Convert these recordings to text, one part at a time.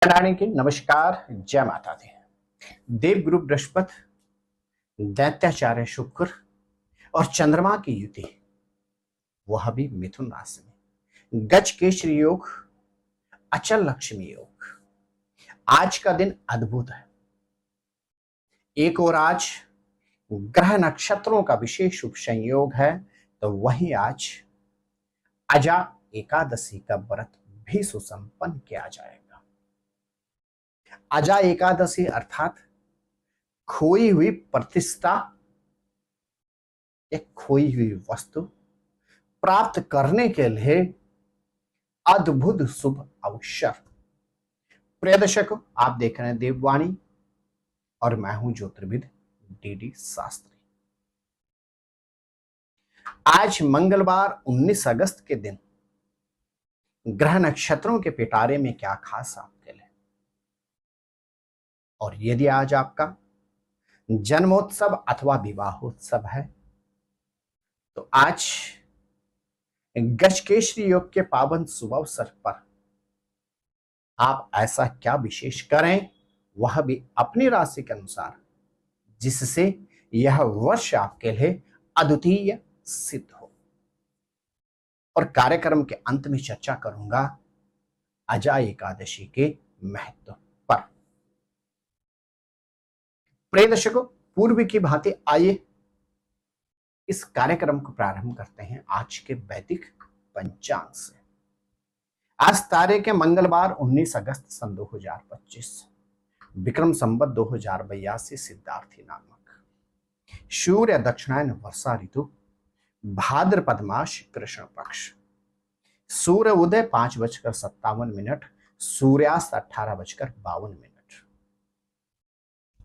नारायण की नमस्कार, जय माता दी। देवगुरु बृहस्पति, दैत्याचार्य शुक्र और चंद्रमा की युति, वह भी मिथुन राशि में। गज केसरी योग, अचल लक्ष्मी योग। आज का दिन अद्भुत है। एक और आज ग्रह नक्षत्रों का विशेष शुभ संयोग है, तो वहीं आज अजा एकादशी का व्रत भी सुसंपन्न किया जाएगा। अजा एकादशी अर्थात खोई हुई प्रतिष्ठा या खोई हुई वस्तु प्राप्त करने के लिए अद्भुत शुभ अवसर। प्रिय दर्शकों, आप देख रहे हैं देववाणी और मैं हूं ज्योतिर्विद डीडी शास्त्री। आज मंगलवार 19 अगस्त के दिन ग्रह नक्षत्रों के पिटारे में क्या खास आपके लिए, और यदि आज आपका जन्मोत्सव अथवा विवाहोत्सव है तो आज गजकेसरी योग के पावन शुभ अवसर पर आप ऐसा क्या विशेष करें, वह भी अपनी राशि के अनुसार, जिससे यह वर्ष आपके लिए अद्वितीय सिद्ध हो। और कार्यक्रम के अंत में चर्चा करूंगा अजा एकादशी के महत्व पर। प्रिय दर्शकों, पूर्व की भांति आइए इस कार्यक्रम को प्रारंभ करते हैं आज के वैदिक पंचांग से। आज तारीख है मंगलवार 19 अगस्त सन 2025, विक्रम संवत 2082 सिद्धार्थी नामक, सूर्य दक्षिणायन वर्षा ऋतु, भाद्रपद मास कृष्ण पक्ष, सूर्य उदय 5:57, सूर्यास्त 18:52।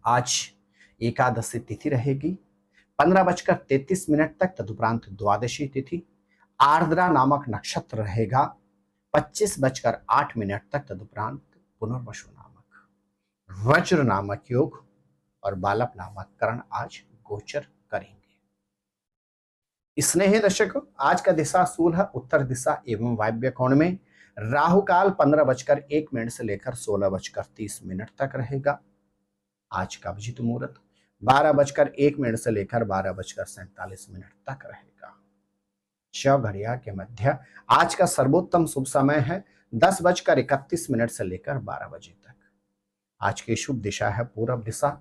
आज एकादशी तिथि रहेगी 15:33 तक, तदुपरांत द्वादशी तिथि। आर्द्रा नामक नक्षत्र रहेगा 25:08 तक, तदुपरांत पुनर्वसु नामक, वज्र नामक योग और बालप नामक करण आज गोचर करेंगे। स्नेही दर्शकों, आज का दिशा सूल है उत्तर दिशा एवं वायव्य कोण में। राहु काल 15:01 से लेकर 16:30 तक रहेगा। आज का अभिजीत मुहूर्त 12:01 से लेकर 12:47 तक रहेगा। 6 घड़िया के मध्य आज का सर्वोत्तम शुभ समय है 10:31 से लेकर 12 बजे तक। आज की शुभ दिशा है पूर्व दिशा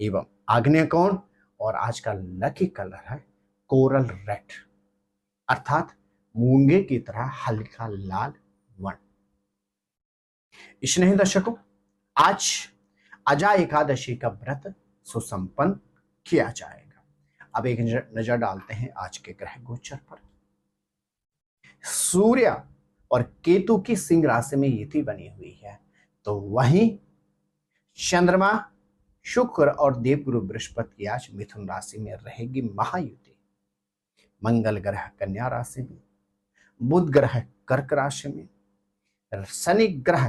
एवं आग्नेय कोण, और आज का लकी कलर है कोरल रेड अर्थात मूंगे की तरह हल्का लाल वर्ण। स्नेही दर्शकों, आज अजा एकादशी का व्रत सुसंपन्न किया जाएगा। अब एक नजर डालते हैं आज के ग्रह गोचर पर। सूर्य और केतु की सिंह राशि में युति बनी हुई है, तो वहीं चंद्रमा, शुक्र और देवगुरु बृहस्पति की आज मिथुन राशि में रहेगी महायुति। मंगल ग्रह कन्या राशि में, बुध ग्रह कर्क राशि में, शनि ग्रह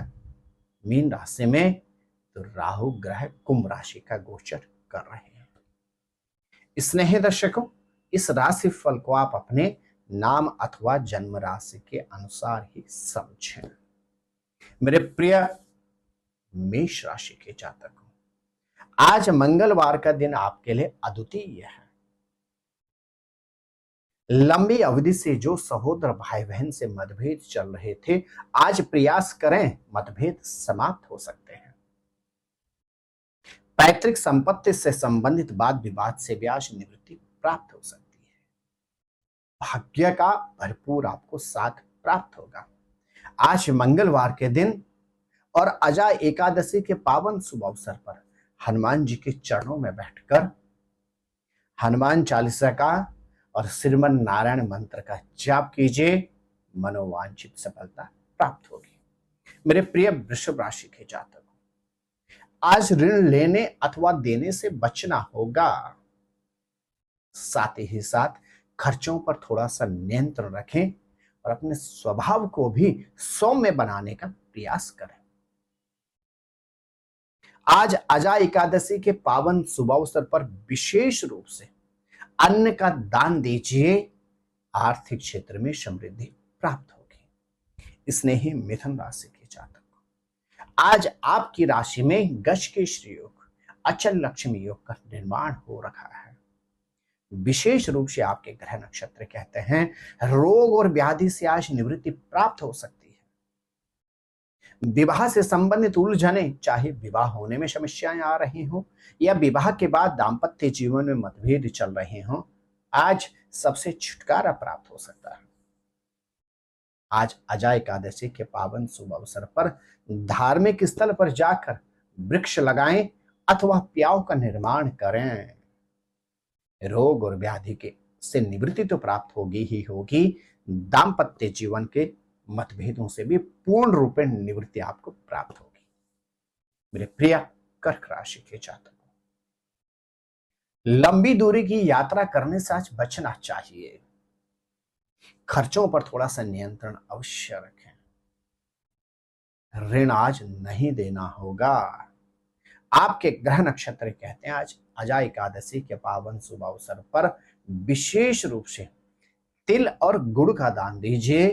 मीन राशि में, तो राहु ग्रह कुंभ राशि का गोचर कर रहे हैं। स्नेही दर्शकों, इस राशि फल को आप अपने नाम अथवा जन्म राशि के अनुसार ही समझें। मेरे प्रिय मेष राशि के जातकों, आज मंगलवार का दिन आपके लिए अद्वितीय है। लंबी अवधि से जो सहोदर भाई बहन से मतभेद चल रहे थे, आज प्रयास करें मतभेद समाप्त हो सकते हैं। पैतृक संपत्ति से संबंधित वाद विवाद से भी आज निवृत्ति प्राप्त हो सकती है। भाग्य का भरपूर आपको साथ प्राप्त होगा। आज मंगलवार के दिन और अजा एकादशी के पावन शुभ अवसर पर हनुमान जी के चरणों में बैठकर हनुमान चालीसा का और श्रीमन नारायण मंत्र का जाप कीजिए, मनोवांछित सफलता प्राप्त होगी। मेरे प्रिय वृषभ राशि के जातकों, आज ऋण लेने अथवा देने से बचना होगा। साथ ही साथ खर्चों पर थोड़ा सा नियंत्रण रखें और अपने स्वभाव को भी सौम्य बनाने का प्रयास करें। आज अजा एकादशी के पावन शुभ अवसर पर विशेष रूप से अन्न का दान दीजिए, आर्थिक क्षेत्र में समृद्धि प्राप्त होगी। स्नेही मिथुन राशि के जातक, आज आपकी राशि में गजकेसरी योग, अचल लक्ष्मी योग का निर्माण हो रखा है। विशेष रूप से आपके ग्रह नक्षत्र कहते हैं रोग और व्याधि से आज निवृत्ति प्राप्त हो सकती है। विवाह से संबंधित उलझने, चाहे विवाह होने में समस्याएं आ रही हो या विवाह के बाद दाम्पत्य जीवन में मतभेद चल रहे हो, आज सबसे छुटकारा प्राप्त हो सकता है। आज अजय एकादशी के पावन शुभ अवसर पर धार्मिक स्थल पर जाकर वृक्ष लगाएं अथवा प्याव का निर्माण करें। रोग और व्याधि के से निवृत्ति तो प्राप्त होगी ही होगी, दाम्पत्य जीवन के मतभेदों से भी पूर्ण रूप में निवृत्ति आपको प्राप्त होगी। मेरे प्रिय कर्क राशि के जातकों, लंबी दूरी की यात्रा करने से आज बचना चाहिए। खर्चों पर थोड़ा सा नियंत्रण अवश्य रखें। ऋण आज नहीं देना होगा। आपके ग्रह नक्षत्र कहते हैं आज अजय एकादशी के पावन शुभ अवसर पर विशेष रूप से तिल और गुड़ का दान दीजिए।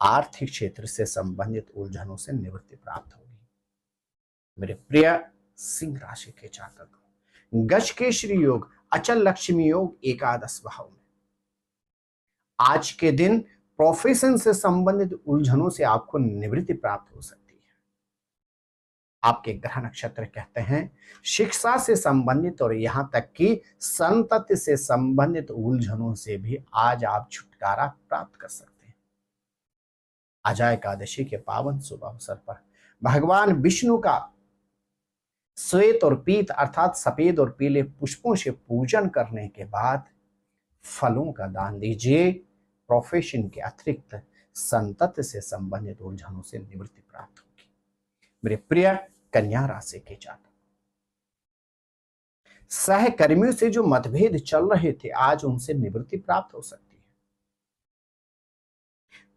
आर्थिक क्षेत्र से संबंधित उलझनों से निवृत्ति प्राप्त होगी। मेरे प्रिय सिंह राशि के जातक, गजकेसरी योग, अचल लक्ष्मी योग एकादश भाव में आज के दिन प्रोफेशन से संबंधित उलझनों से आपको निवृत्ति प्राप्त हो सकती है। आपके ग्रह नक्षत्र कहते हैं शिक्षा से संबंधित और यहां तक कि संतति से संबंधित उलझनों से भी आज आप छुटकारा प्राप्त कर सकते हैं। अजय एकादशी के पावन शुभ अवसर पर भगवान विष्णु का श्वेत और पीत अर्थात सफेद और पीले पुष्पों से पूजन करने के बाद फलों का दान दीजिए। प्रोफेशन के अतिरिक्त संतति से संबंधित उलझनों से निवृत्ति प्राप्त होगी। मेरे प्रिय कन्या राशि के जातक, सहकर्मियों से जो मतभेद चल रहे थे आज उनसे निवृत्ति प्राप्त हो सकती है।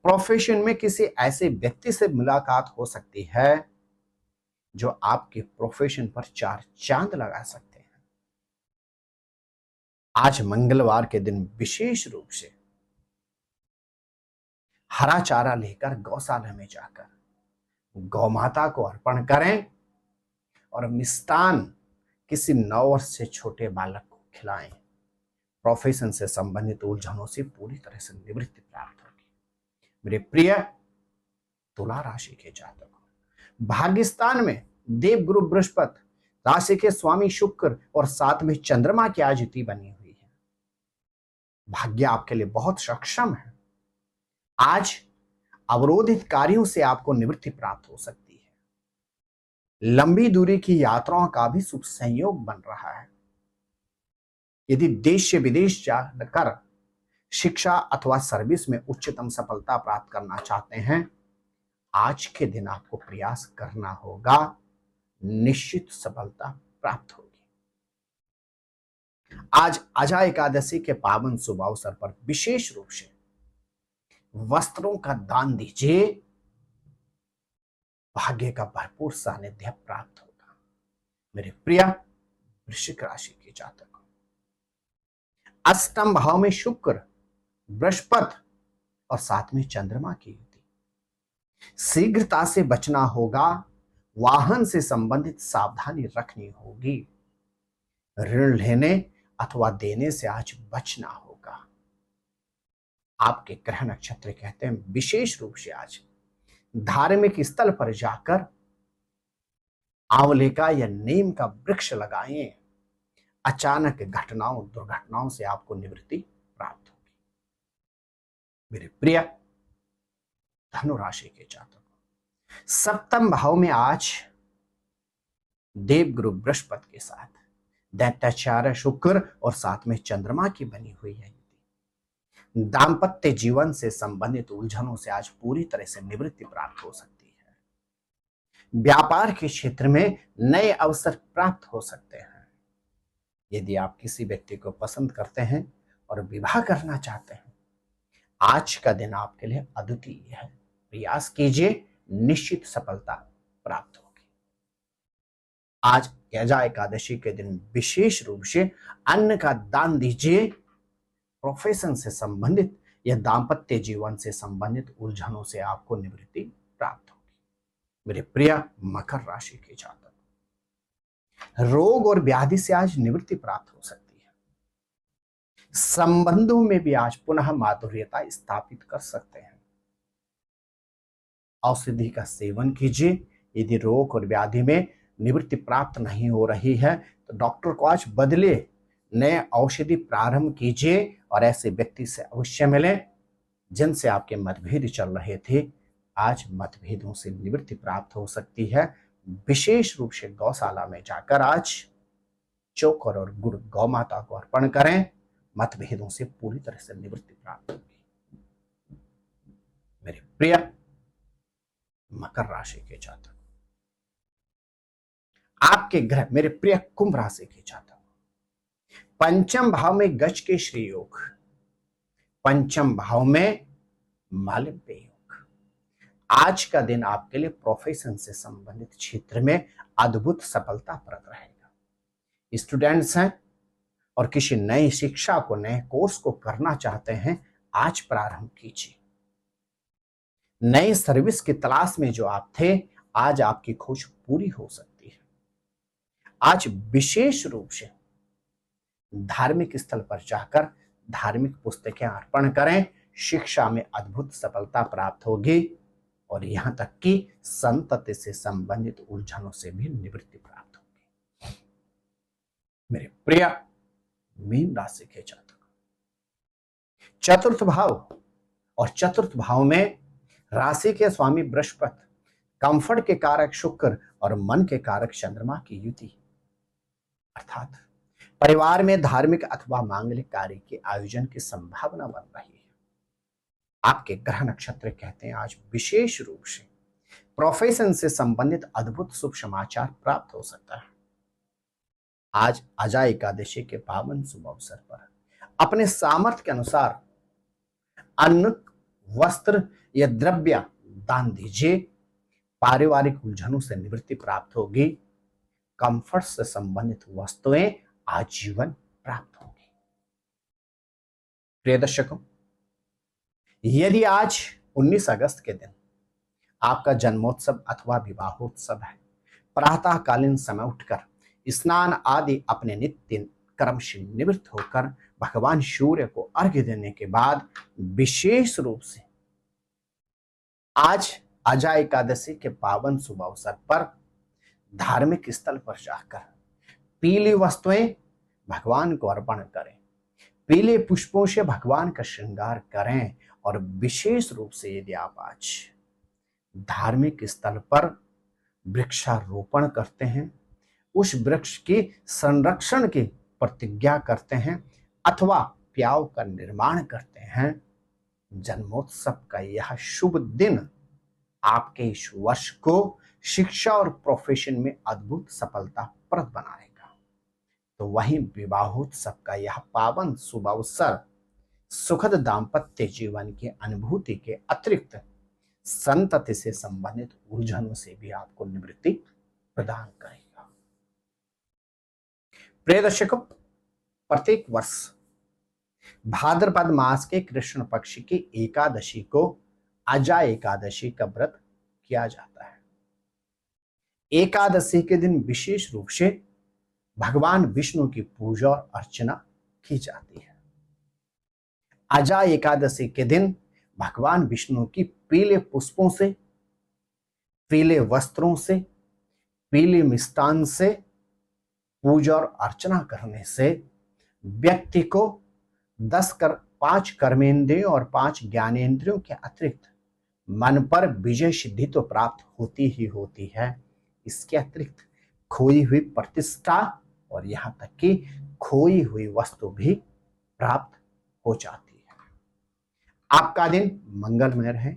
प्रोफेशन में किसी ऐसे व्यक्ति से मुलाकात हो सकती है जो आपके प्रोफेशन पर चार चांद लगा सकते हैं। आज मंगलवार के दिन विशेष रूप से हरा चारा लेकर गौशाला में जाकर गौ माता को अर्पण करें और मिष्टान किसी 9 वर्ष से छोटे बालक को खिलाएं। प्रोफेशन से संबंधित उलझनों से पूरी तरह से निवृत्ति प्राप्त होगी। मेरे प्रिय तुला राशि के जातकों, भाग्यस्थान में देवगुरु बृहस्पति, राशि के स्वामी शुक्र और साथ में चंद्रमा की आज युति बनी हुई है। भाग्य आपके लिए बहुत सक्षम है। आज अवरोधित कार्यों से आपको निवृत्ति प्राप्त हो सकती है। लंबी दूरी की यात्राओं का भी शुभ संयोग बन रहा है। यदि देश से विदेश जाकर शिक्षा अथवा सर्विस में उच्चतम सफलता प्राप्त करना चाहते हैं, आज के दिन आपको प्रयास करना होगा, निश्चित सफलता प्राप्त होगी। आज अजय एकादशी के पावन शुभ अवसर पर विशेष रूप से वस्त्रों का दान दीजिए। भाग्य का भरपूर सानिध्य प्राप्त होगा। मेरे प्रिय वृश्चिक राशि के जातकों, अष्टम भाव में शुक्र, बृहस्पति और साथ में चंद्रमा की युति। शीघ्रता से बचना होगा। वाहन से संबंधित सावधानी रखनी होगी। ऋण लेने अथवा देने से आज बचना होगा। आपके ग्रह नक्षत्र कहते हैं विशेष रूप से आज धार्मिक स्थल पर जाकर आंवले का या नीम का वृक्ष लगाएं। अचानक घटनाओं दुर्घटनाओं से आपको निवृत्ति प्राप्त होगी। मेरे प्रिय धनु राशि के जातकों, सप्तम भाव में आज देवगुरु बृहस्पति के साथ दैत्याचार्य शुक्र और साथ में चंद्रमा की बनी हुई है। दाम्पत्य जीवन से संबंधित उलझनों से आज पूरी तरह से निवृत्ति प्राप्त हो सकती है। व्यापार के क्षेत्र में नए अवसर प्राप्त हो सकते हैं। यदि आप किसी व्यक्ति को पसंद करते हैं और विवाह करना चाहते हैं, आज का दिन आपके लिए अद्वितीय है। प्रयास कीजिए, निश्चित सफलता प्राप्त होगी। आज अजय एकादशी के दिन विशेष रूप से अन्न का दान दीजिए। प्रोफेशन से संबंधित या दाम्पत्य जीवन से संबंधित उलझनों से आपको निवृत्ति प्राप्त होगी। मेरे प्रिय मकर राशि के जातक, रोग और व्याधि से आज निवृत्ति प्राप्त हो सकती है। संबंधों में भी आज पुनः माधुर्यता स्थापित कर सकते हैं। औषधि का सेवन कीजिए। यदि रोग और व्याधि में निवृत्ति प्राप्त नहीं हो रही है तो डॉक्टर को आज बदले नए औषधि प्रारंभ कीजिए और ऐसे व्यक्ति से अवश्य मिलें जिनसे आपके मतभेद चल रहे थे। आज मतभेदों से निवृत्ति प्राप्त हो सकती है। विशेष रूप से गौशाला में जाकर आज चोकर और गुड़ गौ माता को अर्पण करें। मतभेदों से पूरी तरह से निवृत्ति प्राप्त होगी। मेरे प्रिय मकर राशि के जातक, आपके ग्रह मेरे प्रिय कुंभ राशि के जातक, पंचम भाव में गज के श्री योग, पंचम भाव में मालिव्य योग। आज का दिन आपके लिए प्रोफेशन से संबंधित क्षेत्र में अद्भुत सफलताप्रद रहेगा। स्टूडेंट्स हैं और किसी नई शिक्षा को, नए कोर्स को करना चाहते हैं, आज प्रारंभ कीजिए। नई सर्विस की तलाश में जो आप थे, आज आपकी खोज पूरी हो सकती है। आज विशेष रूप से धार्मिक स्थल पर जाकर धार्मिक पुस्तकें अर्पण करें। शिक्षा में अद्भुत सफलता प्राप्त होगी और यहां तक कि संतति से संबंधित उलझनों से भी निवृत्ति प्राप्त होगी। मेरे प्रिय मीन राशि के जातक, चतुर्थ भाव और चतुर्थ भाव में राशि के स्वामी बृहस्पति, कंफर्ट के कारक शुक्र और मन के कारक चंद्रमा की युति, अर्थात परिवार में धार्मिक अथवा मांगलिक कार्य के आयोजन की संभावना बन रही है। आपके ग्रह नक्षत्र कहते हैं आज विशेष रूप से प्रोफेशन से संबंधित अद्भुत शुभ समाचार प्राप्त हो सकता है। आज अजा एकादशी के पावन शुभ अवसर पर अपने सामर्थ्य के अनुसार अन्न, वस्त्र या द्रव्य दान दीजिए। पारिवारिक उलझनों से निवृत्ति प्राप्त होगी। कंफर्ट से संबंधित वस्तुएं आजीवन प्राप्त होंगी। प्रिय दर्शकों, यदि आज 19 अगस्त के दिन आपका जन्मोत्सव अथवा विवाहोत्सव है, प्रातःकालीन समय उठकर स्नान आदि अपने नित्य कर्म से निवृत्त होकर भगवान सूर्य को अर्घ्य देने के बाद विशेष रूप से आज अजा एकादशी के पावन शुभ अवसर पर धार्मिक स्थल पर जाकर पीली वस्तुएं भगवान को अर्पण करें, पीले पुष्पों से भगवान का श्रृंगार करें और विशेष रूप से यदि आप आज धार्मिक स्थल पर वृक्षारोपण करते हैं, उस वृक्ष की संरक्षण की प्रतिज्ञा करते हैं अथवा प्याव का निर्माण करते हैं, जन्मोत्सव का यह शुभ दिन आपके इस वर्ष को शिक्षा और प्रोफेशन में अद्भुत सफलताप्रद बनाएगा। तो वहीं विवाहोत्सव का यह पावन शुभ अवसर सुखद दाम्पत्य जीवन की अनुभूति के अतिरिक्त संतति से संबंधित उलझनों से भी आपको निवृत्ति प्रदान करेगा। प्रिय दर्शकों, प्रत्येक वर्ष भाद्रपद मास के कृष्ण पक्ष की एकादशी को अजा एकादशी का व्रत किया जाता है। एकादशी के दिन विशेष रूप से भगवान विष्णु की पूजा और अर्चना की जाती है। अजा एकादशी के दिन भगवान विष्णु की पीले पुष्पों से, पीले वस्त्रों से, पीले मिष्टान से पूजा और अर्चना करने से व्यक्ति को 5 कर्मेंद्रियों और 5 ज्ञानेंद्रियों के अतिरिक्त मन पर विजय सिद्धि तो प्राप्त होती ही होती है। इसके अतिरिक्त खोई हुई प्रतिष्ठा और यहाँ तक कि खोई हुई वस्तु भी प्राप्त हो जाती है। आपका दिन मंगलमय रहे।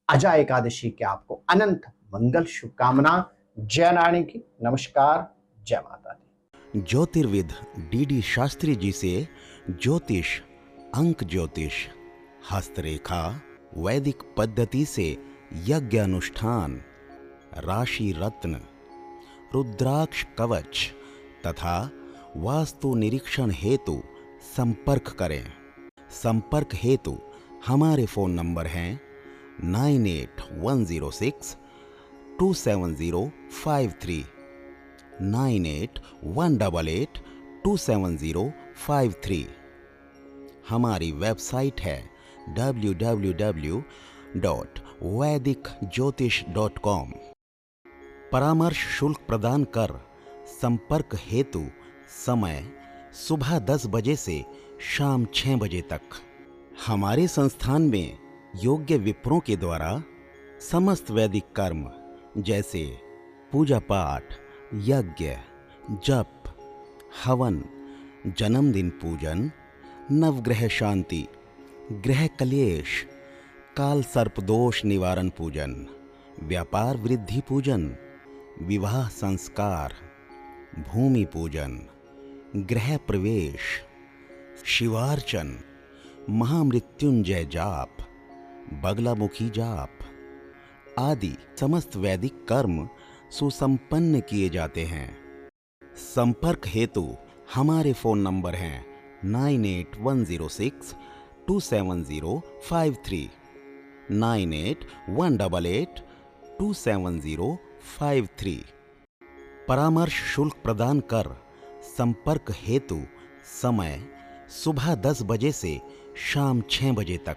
अजा एकादशी के आपको अनंत मंगल शुभकामना। जय नारायण की। नमस्कार। जय माता दी। ज्योतिर्विद डीडी शास्त्री जी से ज्योतिष, अंक ज्योतिष, हस्तरेखा, वैदिक पद्धति से यज्ञ अनुष्ठान, राशि रत्न, रुद्राक्ष कवच तथा वास्तु निरीक्षण हेतु संपर्क करें। संपर्क हेतु हमारे फोन नंबर हैं 9816 27053 9818827053। हमारी वेबसाइट है www.vedicjyotish.com। परामर्श शुल्क प्रदान कर संपर्क हेतु समय सुबह 10 बजे से शाम 6 बजे तक। हमारे संस्थान में योग्य विप्रों के द्वारा समस्त वैदिक कर्म जैसे पूजा पाठ, यज्ञ, जप, हवन, जन्मदिन पूजन, नवग्रह शांति, ग्रह कलेश, काल सर्प दोष निवारण पूजन, व्यापार वृद्धि पूजन, विवाह संस्कार, भूमि पूजन, गृह प्रवेश, शिवार्चन, महामृत्युंजय जाप, बगलामुखी जाप आदि समस्त वैदिक कर्म सुसंपन्न किए जाते हैं। संपर्क हेतु हमारे फोन नंबर हैं 9810627053, 9818827053। परामर्श शुल्क प्रदान कर संपर्क हेतु समय सुबह 10 बजे से शाम 6 बजे तक।